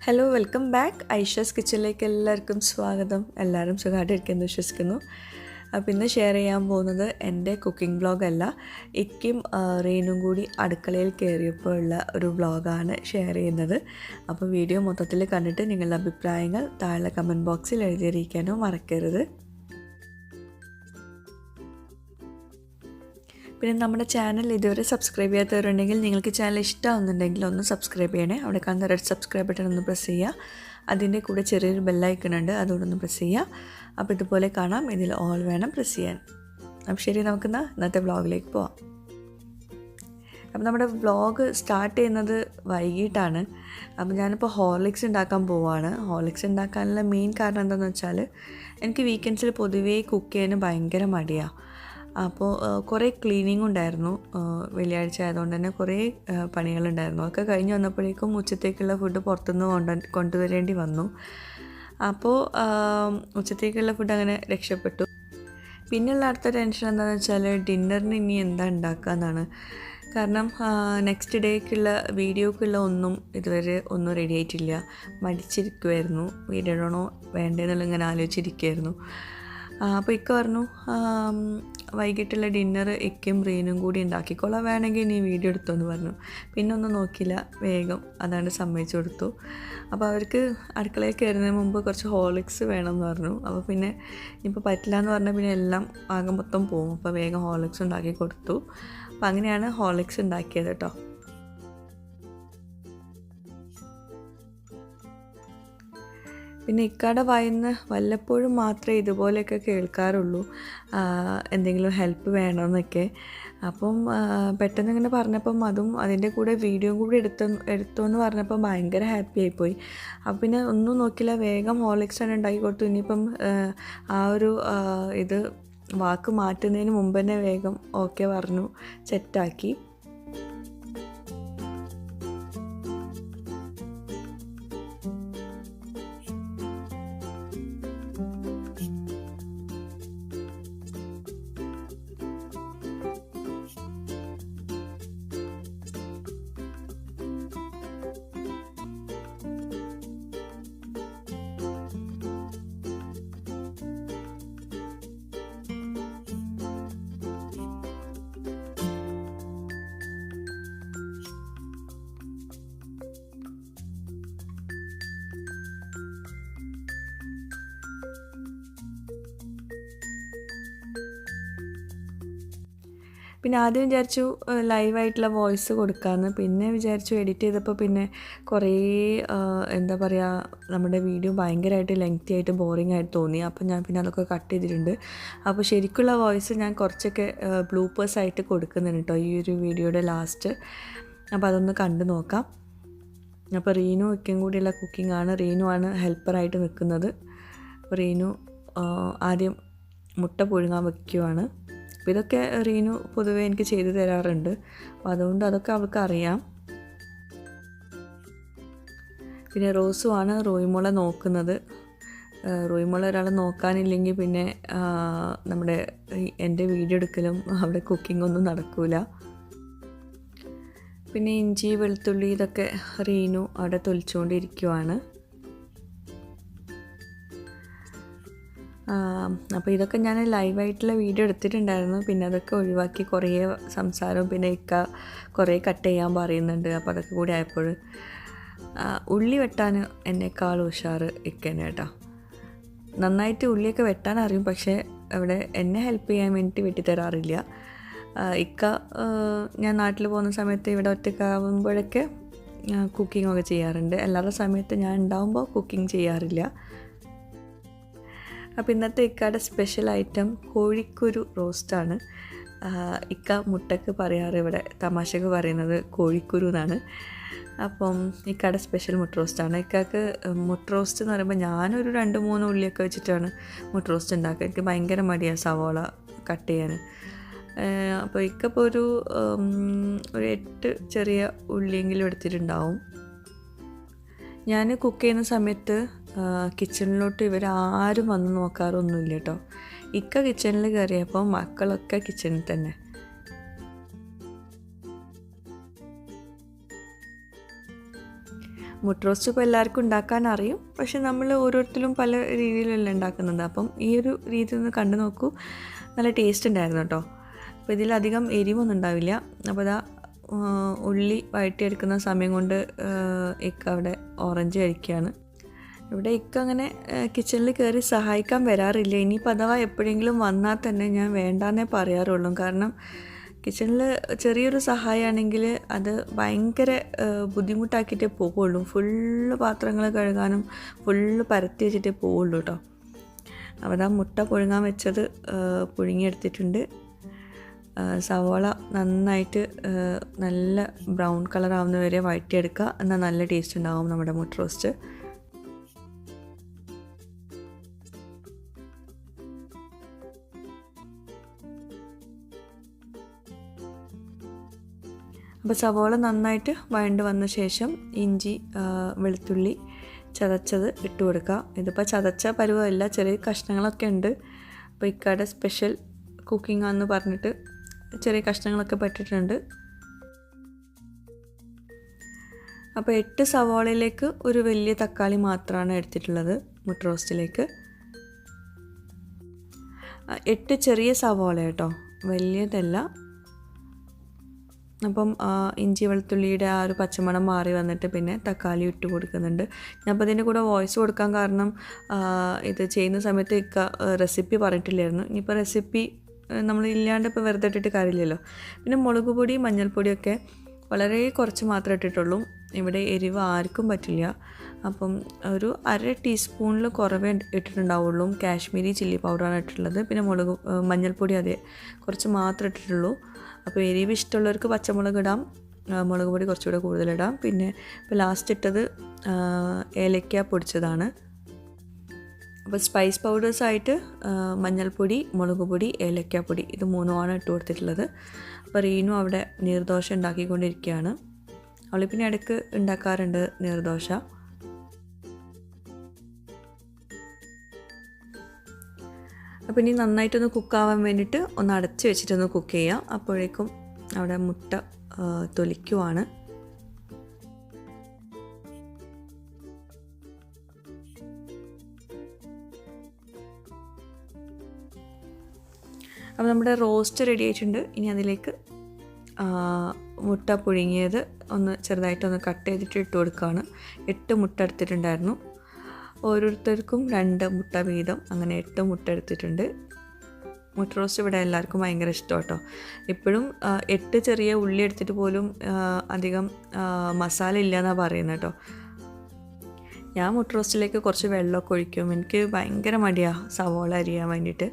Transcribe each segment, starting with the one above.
Hello welcome back Aisha's കിച്ചണിലേക്ക് എല്ലാവർക്കും സ്വാഗതം. എല്ലാവരും സുഖമായിട്ടിരിക്കുന്നു വിശ്വസിക്കുന്നു. അപ്പോൾ ഇന്ന് ഷെയർ ചെയ്യാൻ പോകുന്നത് എൻ്റെ കുക്കിംഗ് വ്ളോഗല്ല, ഇക്കും റീനും കൂടി അടുക്കളയിൽ കയറിയപ്പോൾ ഉള്ള ഒരു വ്ളോഗാണ് ഷെയർ ചെയ്യുന്നത്. അപ്പോൾ വീഡിയോ മൊത്തത്തിൽ കണ്ടിട്ട് നിങ്ങളുടെ അഭിപ്രായങ്ങൾ താഴെ കമൻറ്റ് ബോക്സിൽ എഴുതിയിരിക്കാനോ മറക്കരുത്. പിന്നെ നമ്മുടെ ചാനൽ ഇതുവരെ സബ്സ്ക്രൈബ് ചെയ്യാത്തവരുണ്ടെങ്കിൽ നിങ്ങൾക്ക് ചാനൽ ഇഷ്ടമാവുന്നുണ്ടെങ്കിൽ ഒന്ന് സബ്സ്ക്രൈബ് ചെയ്യണേ. അവിടെ കാണുന്ന റെഡ് സബ്സ്ക്രൈബ് ബട്ടൺ ഒന്ന് പ്രസ് ചെയ്യുക. അതിൻ്റെ കൂടെ ചെറിയൊരു ബെല്ലൈക്കൺ ഉണ്ട്, അതുകൊണ്ടൊന്ന് പ്രസ് ചെയ്യുക. അപ്പോൾ ഇതുപോലെ കാണാം, ഇതിൽ ഓൾ വേണം പ്രസ് ചെയ്യാൻ. അപ്പോൾ ശരി, നമുക്കിന്ന് ഇന്നത്തെ വ്ളോഗിലേക്ക് പോവാം. അപ്പോൾ നമ്മുടെ വ്ളോഗ് സ്റ്റാർട്ട് ചെയ്യുന്നത് വൈകിട്ടാണ്. അപ്പോൾ ഞാനിപ്പോൾ ഹോർലിക്സ് ഉണ്ടാക്കാൻ പോവുകയാണ്. ഹോർലിക്സ് ഉണ്ടാക്കാനുള്ള മെയിൻ കാരണം എന്താണെന്ന് വെച്ചാൽ എനിക്ക് വീക്കെൻഡ്സിൽ പൊതുവേ കുക്ക് ചെയ്യാൻ ഭയങ്കര മടിയാണ്. അപ്പോൾ കുറേ ക്ലീനിങ് ഉണ്ടായിരുന്നു. വെള്ളിയാഴ്ച ആയതുകൊണ്ട് തന്നെ കുറേ പണികളുണ്ടായിരുന്നു. അതൊക്കെ കഴിഞ്ഞ് വന്നപ്പോഴേക്കും ഉച്ചത്തേക്കുള്ള ഫുഡ് പുറത്തുനിന്ന് കൊണ്ടുവരേണ്ടി വന്നു. അപ്പോൾ ഉച്ചത്തേക്കുള്ള ഫുഡ് അങ്ങനെ രക്ഷപ്പെട്ടു. പിന്നെയുള്ള അടുത്ത ടെൻഷൻ എന്താണെന്ന് വെച്ചാൽ ഡിന്നറിന് ഇനി എന്താ ഉണ്ടാക്കുക എന്നാണ്. കാരണം നെക്സ്റ്റ് ഡേക്കുള്ള വീഡിയോക്കുള്ള ഒന്നും ഇതുവരെ ഒന്നും റെഡി ആയിട്ടില്ല. മടിച്ചിരിക്കുമായിരുന്നു, വീഡിയോ ഇടണോ വേണ്ടതെന്നുള്ള ഇങ്ങനെ ആലോചിച്ചിരിക്കുമായിരുന്നു. അപ്പോൾ ഇക്ക പറഞ്ഞു വൈകിട്ടുള്ള ഡിന്നർ ഇക്കും റീനും കൂടി ഉണ്ടാക്കിക്കോളാം, വേണമെങ്കിൽ നീ വീഡിയോ എടുത്തോന്ന് പറഞ്ഞു. പിന്നെ ഒന്നും നോക്കില്ല, വേഗം അതാണ്ട് സമ്മതിച്ചു കൊടുത്തു. അപ്പോൾ അവർക്ക് അടുക്കളയിൽ കയറുന്നതിന് മുമ്പ് കുറച്ച് ഹോർലിക്സ് വേണമെന്ന് പറഞ്ഞു. അപ്പോൾ പിന്നെ ഇപ്പോൾ പറ്റില്ല എന്ന് പറഞ്ഞാൽ പിന്നെ എല്ലാം ആകെ മൊത്തം പോകും. അപ്പോൾ വേഗം ഹോർലിക്സ് ഉണ്ടാക്കി കൊടുത്തു. അപ്പോൾ അങ്ങനെയാണ് ഹോർലിക്സ് ഉണ്ടാക്കിയത് കേട്ടോ. പിന്നെ ഇക്കാടെ വായിന്ന് വല്ലപ്പോഴും മാത്രമേ ഇതുപോലെയൊക്കെ കേൾക്കാറുള്ളൂ, എന്തെങ്കിലും ഹെൽപ്പ് വേണമെന്നൊക്കെ. അപ്പം പെട്ടെന്ന് ഇങ്ങനെ പറഞ്ഞപ്പം അതും അതിൻ്റെ കൂടെ വീഡിയോയും കൂടി എടുത്തോന്ന് പറഞ്ഞപ്പോൾ ഭയങ്കര ഹാപ്പി ആയിപ്പോയി. അപ്പം പിന്നെ ഒന്നും നോക്കില്ല, വേഗം ഹോർലിക്സ് തന്നെ ഉണ്ടാക്കി കൊടുത്തു. ഇനിയിപ്പം ആ ഒരു ഇത് വാക്ക് മാറ്റുന്നതിന് മുമ്പ് തന്നെ വേഗം ഓക്കെ പറഞ്ഞു, സെറ്റാക്കി. പിന്നെ ആദ്യം വിചാരിച്ചു ലൈവായിട്ടുള്ള വോയിസ് കൊടുക്കാമെന്ന്. പിന്നെ വിചാരിച്ചു എഡിറ്റ് ചെയ്തപ്പോൾ പിന്നെ കുറേ എന്താ പറയുക, നമ്മുടെ വീഡിയോ ഭയങ്കരമായിട്ട് ലെങ്തി ആയിട്ട് ബോറിംഗ് ആയിട്ട് തോന്നി. അപ്പോൾ ഞാൻ പിന്നെ അതൊക്കെ കട്ട് ചെയ്തിട്ടുണ്ട്. അപ്പോൾ ശരിക്കുള്ള വോയിസ് ഞാൻ കുറച്ചൊക്കെ ബ്ലൂപ്പേഴ്സ് ആയിട്ട് കൊടുക്കുന്നുണ്ട് കേട്ടോ ഈ ഒരു വീഡിയോയുടെ ലാസ്റ്റ്. അപ്പോൾ അതൊന്ന് കണ്ടു നോക്കാം. അപ്പോൾ റീനു ഒക്കെയും കൂടിയുള്ള കുക്കിംഗ് ആണ്. റീനു ആണ് ഹെൽപ്പറായിട്ട് നിൽക്കുന്നത്. അപ്പോൾ റീനു ആദ്യം മുട്ട പുഴുങ്ങാൻ വയ്ക്കുവാണ്. അപ്പോൾ ഇതൊക്കെ റീനു പൊതുവെ എനിക്ക് ചെയ്തു തരാറുണ്ട്. അപ്പോൾ അതുകൊണ്ട് അതൊക്കെ അവൾക്ക് അറിയാം. പിന്നെ റോസുമാണ് റോയിമോളെ നോക്കുന്നത്. റോയിമോളെ ഒരാൾ നോക്കാനില്ലെങ്കിൽ പിന്നെ നമ്മുടെ എൻ്റെ വീഡിയോ എടുക്കലും അവിടെ കുക്കിംഗ് ഒന്നും നടക്കില്ല. പിന്നെ ഇഞ്ചി വെളുത്തുള്ളി ഇതൊക്കെ റീനു അവിടെ തൊലിച്ചുകൊണ്ടിരിക്കുവാണ്. അപ്പോൾ ഇതൊക്കെ ഞാൻ ലൈവായിട്ടുള്ള വീഡിയോ എടുത്തിട്ടുണ്ടായിരുന്നു. പിന്നെ അതൊക്കെ ഒഴിവാക്കി കുറേ സംസാരവും പിന്നെ ഇക്ക കുറേ കട്ട് ചെയ്യാൻ പറയുന്നുണ്ട്. അപ്പോൾ അതൊക്കെ കൂടി ആയപ്പോൾ ഉള്ളി വെട്ടാൻ എന്നെക്കാളും ഉഷാറ് ഇക്കന്നെ കേട്ടോ. നന്നായിട്ട് ഉള്ളിയൊക്കെ വെട്ടാൻ അറിയും, പക്ഷേ അവിടെ എന്നെ ഹെൽപ്പ് ചെയ്യാൻ വേണ്ടിയിട്ട് വെട്ടിത്തരാറില്ല. ഇക്ക ഞാൻ നാട്ടിൽ പോകുന്ന സമയത്ത് ഇവിടെ ഒറ്റക്കാവുമ്പോഴൊക്കെ കുക്കിങ്ങൊക്കെ ചെയ്യാറുണ്ട്. അല്ലാത്ത സമയത്ത് ഞാൻ ഉണ്ടാകുമ്പോൾ കുക്കിംഗ് ചെയ്യാറില്ല. അപ്പോൾ ഇന്നത്തെ ഇക്കയുടെ സ്പെഷ്യൽ ഐറ്റം കോഴിക്കുരു റോസ്റ്റാണ്. ഇക്ക മുട്ടക്ക് പറയാറ് ഇവിടെ തമാശക്ക് പറയുന്നത് കോഴിക്കുരു എന്നാണ്. അപ്പം ഇക്കയുടെ സ്പെഷ്യൽ മുട്ട റോസ്റ്റാണ്. ഇക്കക്ക് മുട്ട റോസ്റ്റ് എന്ന് പറയുമ്പോൾ ഞാനൊരു 2-3 ഉള്ളിയൊക്കെ വെച്ചിട്ടാണ് മുട്ട റോസ്റ്റ് ഉണ്ടാക്കുക. എനിക്ക് ഭയങ്കര മടിയാണ് സവോള കട്ട് ചെയ്യാൻ. അപ്പോൾ ഇക്കപ്പോൾ ഒരു 8 ചെറിയ ഉള്ളിയെങ്കിലും എടുത്തിട്ടുണ്ടാവും. ഞാൻ കുക്ക് ചെയ്യുന്ന സമയത്ത് കിച്ചണിലോട്ട് ഇവരാരും വന്ന് നോക്കാറൊന്നുമില്ല കേട്ടോ. ഇക്ക കിച്ചണിൽ കയറിയപ്പോൾ മക്കളൊക്കെ കിച്ചണിൽ തന്നെ. മുട്ട റോസ്റ്റ് ഇപ്പോൾ എല്ലാവർക്കും ഉണ്ടാക്കാൻ അറിയും, പക്ഷെ നമ്മൾ ഓരോരുത്തരും പല രീതിയിലല്ല ഉണ്ടാക്കുന്നത്. അപ്പം ഈ ഒരു രീതി ഒന്ന് കണ്ടു നോക്കൂ, നല്ല ടേസ്റ്റ് ഉണ്ടായിരുന്നു കേട്ടോ. അപ്പോൾ ഇതിലധികം എരിവൊന്നും ഉണ്ടാവില്ല. അപ്പോൾ അതാ ഉള്ളി വഴറ്റിയെടുക്കുന്ന സമയം കൊണ്ട് ഇക്ക അവിടെ ഓറഞ്ച് കഴിക്കുകയാണ്. ഇവിടെ ഇക്ക അങ്ങനെ കിച്ചണിൽ കയറി സഹായിക്കാൻ വരാറില്ല. ഇനിയിപ്പോൾ അഥവാ എപ്പോഴെങ്കിലും വന്നാൽ തന്നെ ഞാൻ വേണ്ടാന്നേ പറയാറുള്ളൂ. കാരണം കിച്ചണിൽ ചെറിയൊരു സഹായമാണെങ്കിൽ അത് ഭയങ്കര ബുദ്ധിമുട്ടാക്കിയിട്ടേ പോവുള്ളൂ. ഫുള്ള് പാത്രങ്ങൾ കഴുകാനും ഫുള്ള് പരത്തി വെച്ചിട്ടേ പോവുള്ളൂ കേട്ടോ. അപ്പോൾ ആ മുട്ട പുഴുങ്ങാൻ വെച്ചത് പുഴുങ്ങിയെടുത്തിട്ടുണ്ട്. സവാള നന്നായിട്ട് നല്ല ബ്രൗൺ കളർ ആവുന്ന വരെ വഴറ്റിയെടുക്കുക. എന്നാൽ നല്ല ടേസ്റ്റ് ഉണ്ടാവും നമ്മുടെ മുട്ട റോസ്റ്റ്. അപ്പോൾ സവാള നന്നായിട്ട് വഴണ്ട് വന്ന ശേഷം ഇഞ്ചി വെളുത്തുള്ളി ചതച്ചത് ഇട്ട് കൊടുക്കുക. ഇതിപ്പോൾ ചതച്ച പരുവമല്ല, ചെറിയ കഷ്ണങ്ങളൊക്കെ ഉണ്ട്. അപ്പോൾ ഇക്കയുടെ സ്പെഷ്യൽ കുക്കിംഗ് ആണെന്ന് പറഞ്ഞിട്ട് ചെറിയ കഷ്ണങ്ങളൊക്കെ പെട്ടിട്ടുണ്ട്. അപ്പോൾ 8 സവാളയിലേക്ക് ഒരു വലിയ തക്കാളി മാത്രമാണ് എടുത്തിട്ടുള്ളത് മുട്ട റോസ്റ്റിലേക്ക്. 8 ചെറിയ സവാള കേട്ടോ, വലിയതല്ല. അപ്പം ഇഞ്ചി വെളുത്തുള്ളിയുടെ ആ ഒരു പച്ചമണം മാറി വന്നിട്ട് പിന്നെ തക്കാളി ഇട്ട് കൊടുക്കുന്നുണ്ട്. ഞാൻ അപ്പോൾ അതിൻ്റെ കൂടെ വോയിസ് കൊടുക്കാൻ കാരണം ഇത് ചെയ്യുന്ന സമയത്ത് റെസിപ്പി പറഞ്ഞിട്ടില്ലായിരുന്നു. ഇനിയിപ്പോൾ റെസിപ്പി നമ്മൾ ഇല്ലാണ്ട് ഇപ്പോൾ വെറുതെ ഇട്ടിട്ട് കാര്യമില്ലല്ലോ. പിന്നെ മുളക് പൊടി മഞ്ഞൾപ്പൊടിയൊക്കെ വളരെ കുറച്ച് മാത്രമേ ഇട്ടിട്ടുള്ളൂ. ഇവിടെ എരിവ് ആർക്കും പറ്റില്ല. അപ്പം ഒരു 1/2 ടീസ്പൂണിൽ കുറവേ ഇട്ടിട്ടുണ്ടാവുള്ളൂ. കാശ്മീരി ചില്ലി പൗഡറാണ് ഇട്ടിട്ടുള്ളത്. പിന്നെ മഞ്ഞൾപ്പൊടി അതേ കുറച്ച് മാത്രമേ ഇട്ടിട്ടുള്ളൂ. അപ്പോൾ എരിവ് ഇഷ്ടമുള്ളവർക്ക് പച്ചമുളക് ഇടാം, മുളക് പൊടി കുറച്ചുകൂടെ കൂടുതലിടാം. പിന്നെ ഇപ്പോൾ ലാസ്റ്റ് ഇട്ടത് ഏലക്ക പൊടിച്ചതാണ്. അപ്പോൾ സ്പൈസ് പൗഡേഴ്സായിട്ട് മഞ്ഞൾപ്പൊടി, മുളക് പൊടി, ഏലക്കാപ്പൊടി ഇത് 3ആണ് ഇട്ട് കൊടുത്തിട്ടുള്ളത്. അപ്പോൾ റീനു അവിടെ നീർദോശ ഉണ്ടാക്കിക്കൊണ്ടിരിക്കുകയാണ്. അവൾ പിന്നെ ഇടയ്ക്ക് ഉണ്ടാക്കാറുണ്ട് നീർദോശ. അപ്പോൾ ഇനി നന്നായിട്ടൊന്ന് കുക്കാവാൻ വേണ്ടിയിട്ട് ഒന്ന് അടച്ച് വെച്ചിട്ടൊന്ന് കുക്ക് ചെയ്യാം. അപ്പോഴേക്കും അവിടെ മുട്ട തൊലിക്കുവാണ്. അപ്പോൾ നമ്മുടെ റോസ്റ്റ് റെഡി ആയിട്ടുണ്ട്. ഇനി അതിലേക്ക് മുട്ട പുഴുങ്ങിയത് ഒന്ന് ചെറുതായിട്ടൊന്ന് കട്ട് ചെയ്തിട്ട് ഇട്ട് കൊടുക്കുകയാണ്. 8 മുട്ട എടുത്തിട്ടുണ്ടായിരുന്നു. ഓരോരുത്തർക്കും 2 മുട്ട വീതം, അങ്ങനെ 8 മുട്ട എടുത്തിട്ടുണ്ട്. മുട്ട റോസ്റ്റ് ഇവിടെ എല്ലാവർക്കും ഭയങ്കര ഇഷ്ടം കേട്ടോ. ഇപ്പോഴും 8 ചെറിയ ഉള്ളി എടുത്തിട്ട് പോലും അധികം മസാല ഇല്ല എന്നാണ് പറയുന്നത് കേട്ടോ. ഞാൻ മുട്ട റോസ്റ്റിലേക്ക് കുറച്ച് വെള്ളമൊക്കെ ഒഴിക്കും. എനിക്ക് ഭയങ്കര മടിയാണ് സവോള അരിയാൻ വേണ്ടിയിട്ട്.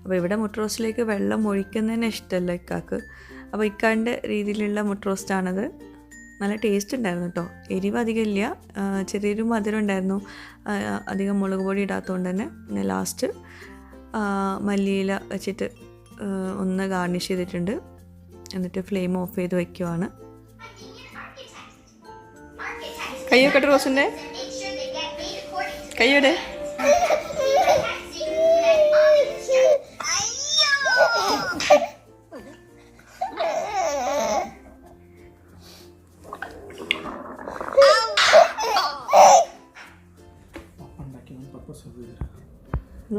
അപ്പോൾ ഇവിടെ മുട്ട റോസ്റ്റിലേക്ക് വെള്ളം ഒഴിക്കുന്നതിന് ഇഷ്ടമല്ല ഇക്കാക്ക്. അപ്പോൾ ഇക്കാൻ്റെ രീതിയിലുള്ള മുട്ട റോസ്റ്റാണത്. നല്ല ടേസ്റ്റ് ഉണ്ടായിരുന്നു കേട്ടോ. എരിവ് അധികം ഇല്ല, ചെറിയൊരു മധുരം ഉണ്ടായിരുന്നു. അധികം മുളക് പൊടി ഇടാത്തതുകൊണ്ട് തന്നെ. പിന്നെ ലാസ്റ്റ് മല്ലിയില വെച്ചിട്ട് ഒന്ന് ഗാർണിഷ് ചെയ്തിട്ടുണ്ട്. എന്നിട്ട് ഫ്ലെയിം ഓഫ് ചെയ്ത് വയ്ക്കുവാണ്. കയ്യൊക്കെ റോസിൻ്റെ കയ്യോടെ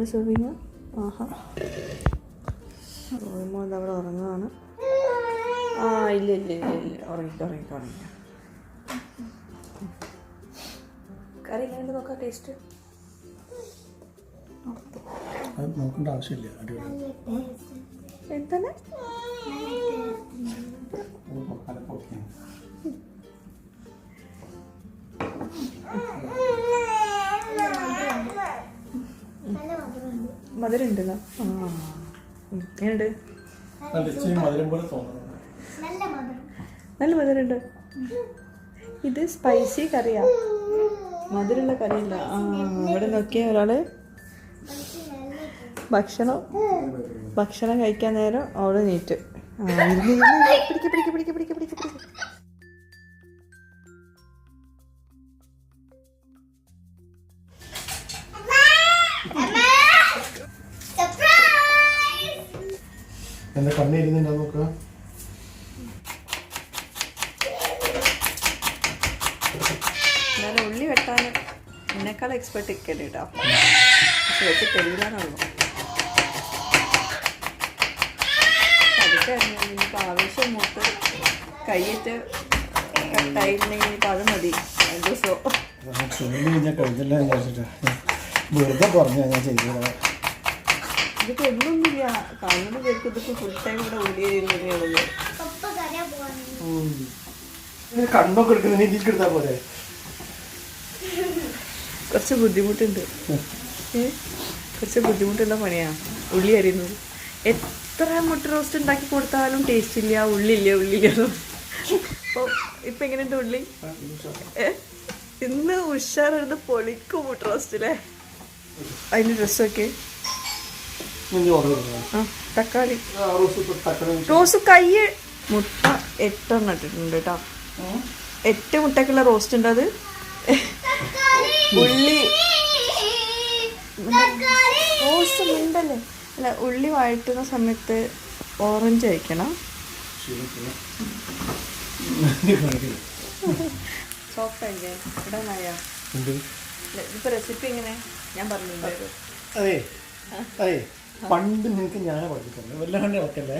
സെർവിങ്. ആഹാ, അവിടെ ഉറങ്ങുകയാണ്. ഇല്ല ഉറങ്ങിക്കോ. കറി എങ്ങനെയുണ്ട് നോക്കാം, ടേസ്റ്റ് നോക്കേണ്ട ആവശ്യമില്ല. എന്താണ് മധുരം ഉണ്ടല്ലോ. എങ്ങനെയുണ്ട്? നല്ല മധുരമുണ്ട്. ഇത് സ്പൈസി കറിയാ, മധുരമുള്ള കറിയില്ല. ഇവിടെ നോക്കിയ ഒരാള് ഭക്ഷണം കഴിക്കാൻ നേരം അവിടെ നീറ്റ് പിടിക്ക്. എന്താ കണ്ണിരുന്നുണ്ടോ നോക്കുക. എന്നാലും ഉള്ളി വെട്ടാൻ എന്നെക്കാൾ എക്സ്പെർട്ട് ഇക്കല്ലേ കേട്ടോ. പക്ഷെ വെച്ച് തരില്ലാന്നുള്ളൂ. അതൊക്കെയായിരുന്നു ഇനിയിപ്പോൾ ആവേശം മൂത്ത് കൈയിട്ട് കട്ടായിട്ടുണ്ടെങ്കിൽ ഇനിയിപ്പോൾ അത് മതി 2 ദിവസവും. വെറുതെ പറഞ്ഞു ഞാൻ ചെയ്തത്. ഇതിപ്പോൾ ഒന്നുമില്ല. കാണുന്ന പേർക്ക് ഇതിപ്പോൾ ഫുൾ ടൈം ഇവിടെ ഉള്ളിയുള്ളത്. കണ്ണൊക്കെ എടുക്കുന്നത് എനിക്ക് എടുത്താൽ പോലെ കുറച്ച് ബുദ്ധിമുട്ടുണ്ട്. കുറച്ച് ബുദ്ധിമുട്ടുള്ള പണിയാണ് ഉള്ളി അരിയുന്നത്. എത്ര മുട്ട റോസ്റ്റ് ഉണ്ടാക്കി കൊടുത്താലും ടേസ്റ്റ് ഇല്ല, ഉള്ളില്ല. അപ്പോൾ ഇപ്പം എങ്ങനെയുണ്ട് ഉള്ളി? ഇന്ന് ഉഷാറെടുത്ത് പൊളിക്കും മുട്ട റോസ്റ്റില്ലേ. അതിൻ്റെ ഡ്രസ്സൊക്കെ തക്കാളി റോസ് കൈ മുട്ട 8 ഇട്ടിട്ടുണ്ട് കേട്ടോ. 8 മുട്ടക്കുള്ള റോസ്റ്റ് ഉണ്ട്. അത് ഉള്ളി റോസ് ഉണ്ടല്ലേ. അല്ല, ഉള്ളി വഴറ്റുന്ന സമയത്ത് ഓറഞ്ച് കഴിക്കണം. സോഫ്റ്റ് ആയില്ലേ ഇടാനായ? ഇതിപ്പോൾ റെസിപ്പി എങ്ങനെ ഞാൻ പറഞ്ഞിട്ടുണ്ടായിരുന്നു. അതെ പണ്ട് നിനക്ക് ഞാൻ പഠിപ്പിട്ടുണ്ട്. വല്ലാണ്ട് ഇളക്കല്ലേ.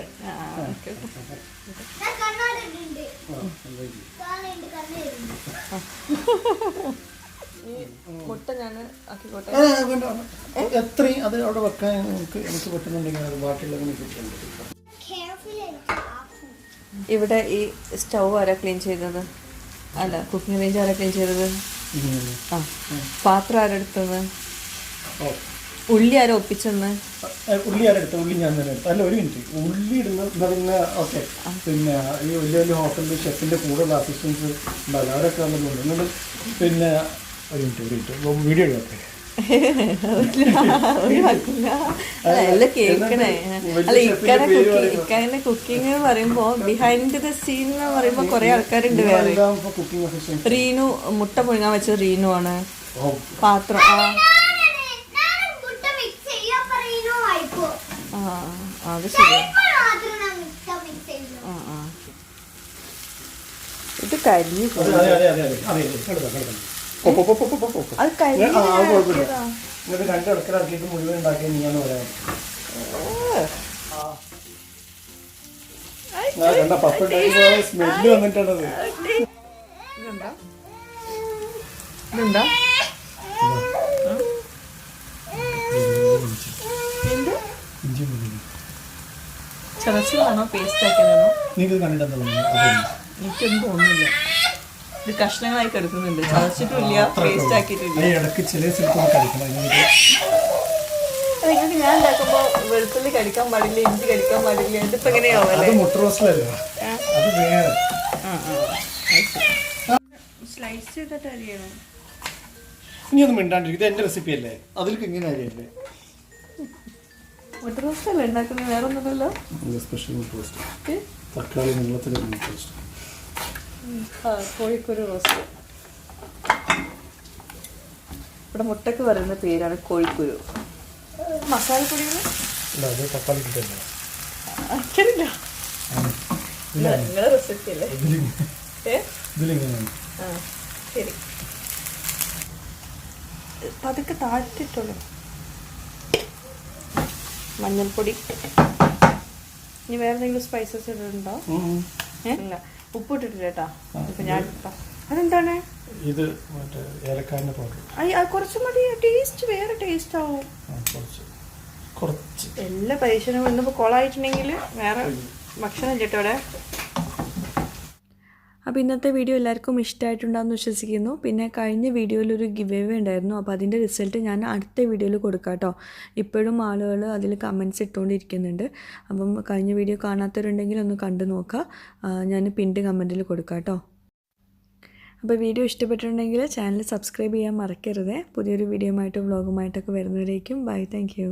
മുട്ട ഞാൻ ആക്കിക്കോട്ടെ. എത്രയും അത് അവിടെ വെക്കാൻ എനിക്ക് പറ്റുന്നുണ്ടെങ്കിൽ അത് ബാക്കിയുള്ളത്. ഇവിടെ ഈ സ്റ്റൗ ആരാ ക്ലീൻ ചെയ്തത്? അല്ല, കുക്കിംഗ് റേഞ്ച് ആരാ ക്ലീൻ ചെയ്തത്? ആ, പാത്രം ആരെടുത്തത്? ഉള്ളി ആരോ ഒപ്പിച്ചെന്ന്? ഉള്ളി ആരെടുത്ത? ഉള്ളി ഞാൻ തന്നെ എടുത്തു. അല്ല, ഒരു മിനിറ്റ്. ഉള്ളി ഇടുന്നത് പിന്നെ ഓക്കെ. പിന്നെ ഈ വലിയ വലിയ ഹോട്ടലിൽ ഷെഫിൻ്റെ കൂടെയുള്ള അസിസ്റ്റൻസ് ഉണ്ടാവില്ല, അവരൊക്കെ വന്നിട്ടുണ്ട്. എന്നിട്ട് പിന്നെ ഒരു മിനിറ്റ് വീഡിയോ എടുക്കട്ടെ. കേൾക്കണേ. അല്ല, ഇക്കാന്റെ കുക്കിംഗ് എന്ന് പറയുമ്പോ ബിഹൈൻഡ് ദ സീൻ എന്ന് പറയുമ്പോ കുറെ ആൾക്കാരുണ്ട്. വേറെ റീനു മുട്ട പുഴുങ്ങാൻ വെച്ചത് റീനു ആണ്. പാത്രം അത് ശരി. ഇത് കരിഞ്ഞു അത് രണ്ടിടക്കിലാക്കിയിട്ട് മുഴുവൻ ഉണ്ടാക്കിയ നീയാന്ന് പറയാം. സ്മെല്ല് വന്നിട്ടുള്ളത്. ഇതെന്താ? ചതച്ചതാണോ പേസ്റ്റ് ആക്കിയതാണോ? എനിക്കൊന്നും തോന്നുന്നില്ല. ഇത് കഷ്ണങ്ങളായി കിടക്കുന്നുണ്ട്. ചതച്ചിട്ടില്ല, പേസ്റ്റ് ആക്കിയിട്ടില്ല. നിങ്ങൾക്ക് ഞാൻ ഉണ്ടാക്കുമ്പോ വെളുത്തുള്ളി കടിക്കാൻ പാടില്ല, ഇഞ്ചി കടിക്കാൻ പാടില്ല. ഇതിപ്പോ എങ്ങനെയാവല്ലേ? സ്ലൈസ് ചെയ്തിട്ട് അരിയണം. ഇനി ഒന്നും മിണ്ടാണ്ടിരിക്കും. ഇത് എന്റെ റെസിപ്പി അല്ലേ, അതിലേക്ക് ഇങ്ങനെ അരിയല്ലേ. മുട്ട റോസ്റ്റ് അല്ലേ ഉണ്ടാക്കുന്നത്? വേറെ ഒന്നുമില്ലല്ലോ. സ്പെഷ്യൽ മുട്ട റോസ്റ്റ്, തക്കാളി നീളത്തിലുള്ള മുട്ട റോസ്റ്റ്, കോഴിക്കുരു റോസ്റ്റ്. ഇവിടെ മുട്ടക്ക് പറയുന്ന പേരാണ് കോഴിക്കുരു. മസാലപ്പൊടികൾ തക്കാളി കിട്ടില്ല. നിങ്ങളുടെ റെസിപ്പി അല്ലേ? ശരി, പതുക്കെ താഴ്ത്തിട്ടുള്ളൂ. മഞ്ഞൾപ്പൊടി. ഇനി വേറെ എന്തെങ്കിലും സ്പൈസസ് ഇടുന്നുണ്ടോ? ഇല്ല, ഉപ്പ് ഇട്ടിട്ടില്ല കേട്ടോ. ഇപ്പൊ ഞാൻ അതെന്താണ്? ഇത് ഏലക്കായന്റെ പൗഡർ. കുറച്ച് മതി, ടേസ്റ്റ് വേറെ ടേസ്റ്റ് ആവും. എല്ലാ പരീക്ഷണവും ഇന്നിപ്പോ കൊളായിട്ടുണ്ടെങ്കിൽ വേറെ ഭക്ഷണം ചേട്ടോ അവിടെ. അപ്പോൾ ഇന്നത്തെ വീഡിയോ എല്ലാവർക്കും ഇഷ്ടമായിട്ടുണ്ടാകുമെന്ന് വിശ്വസിക്കുന്നു. പിന്നെ കഴിഞ്ഞ വീഡിയോയിലൊരു ഗിവ് അവേ ഉണ്ടായിരുന്നു. അപ്പോൾ അതിൻ്റെ റിസൾട്ട് ഞാൻ അടുത്ത വീഡിയോയിൽ കൊടുക്കാം കേട്ടോ. ഇപ്പോഴും ആളുകൾ അതിൽ കമൻറ്റ്സ് ഇട്ടുകൊണ്ടിരിക്കുന്നുണ്ട്. അപ്പം കഴിഞ്ഞ വീഡിയോ കാണാത്തവരുണ്ടെങ്കിൽ ഒന്ന് കണ്ടു നോക്കുക. ഞാൻ പിൻഡ് കമൻറ്റിൽ കൊടുക്കാം കേട്ടോ. അപ്പോൾ വീഡിയോ ഇഷ്ടപ്പെട്ടിട്ടുണ്ടെങ്കിൽ ചാനൽ സബ്സ്ക്രൈബ് ചെയ്യാൻ മറക്കരുത്. പുതിയൊരു വീഡിയോയുമായിട്ട് വ്ളോഗുമായിട്ടൊക്കെ വരുന്നവരേക്കും ബൈ. Thank you.